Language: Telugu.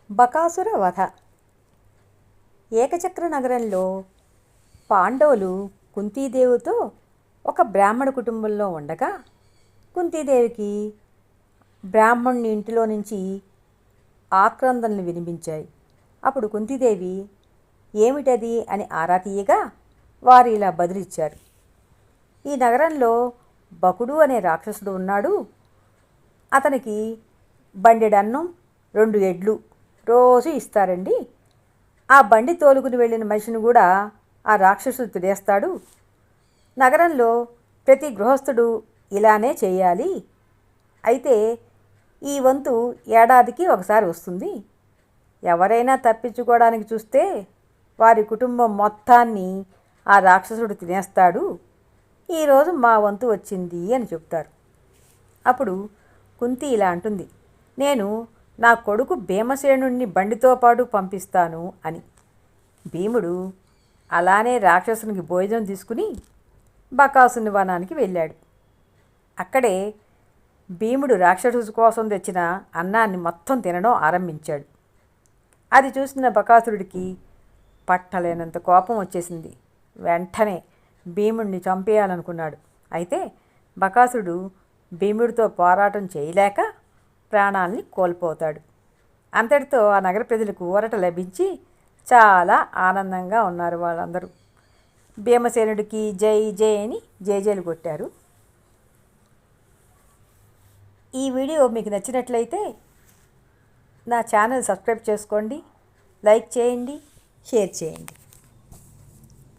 బకాసుర వధ. ఏకచక్ర నగరంలో పాండవులు కుంతీదేవితో ఒక బ్రాహ్మణ కుటుంబంలో ఉండగా, కుంతీదేవికి బ్రాహ్మణుని ఇంటిలో నుంచి ఆక్రందనలు వినిపించాయి. అప్పుడు కుంతీదేవి ఏమిటది అని ఆరా తీయగా వారు ఇలా బదులిచ్చారు: ఈ నగరంలో బకుడు అనే రాక్షసుడు ఉన్నాడు. అతనికి బండెడన్నం 2 ఎడ్లు రోజు ఇస్తారండి. ఆ బండి తోలుకుని వెళ్ళిన మనిషిని కూడా ఆ రాక్షసుడు తినేస్తాడు. నగరంలో ప్రతి గృహస్థుడు ఇలానే చేయాలి. అయితే ఈ వంతు ఏడాదికి ఒకసారి వస్తుంది. ఎవరైనా తప్పించుకోవడానికి చూస్తే వారి కుటుంబం మొత్తాన్ని ఆ రాక్షసుడు తినేస్తాడు. ఈరోజు మా వంతు వచ్చింది అని చెప్తారు. అప్పుడు కుంతి ఇలా అంటుంది: నేను నా కొడుకు భీమసేనుణ్ణి బండితో పాటు పంపిస్తాను అని. భీముడు అలానే రాక్షసునికి భోజనం తీసుకుని బకాసుని వనానికి వెళ్ళాడు. అక్కడే భీముడు రాక్షసు కోసం తెచ్చిన అన్నాన్ని మొత్తం తినడం ఆరంభించాడు. అది చూసిన బకాసురుడికి పట్టలేనంత కోపం వచ్చేసింది. వెంటనే భీముడిని చంపేయాలనుకున్నాడు. అయితే బకాసురుడు భీముడితో పోరాటం చేయలేక ప్రాణాల్ని కోల్పోతాడు. అంతటితో ఆ నగర ప్రజలకు ఊరట లభించి చాలా ఆనందంగా ఉన్నారు వాళ్ళందరూ. భీమసేనుడికి జై జై అని జైజైలు కొట్టారు. ఈ వీడియో మీకు నచ్చినట్లయితే నా ఛానల్ సబ్స్క్రైబ్ చేసుకోండి, లైక్ చేయండి, షేర్ చేయండి.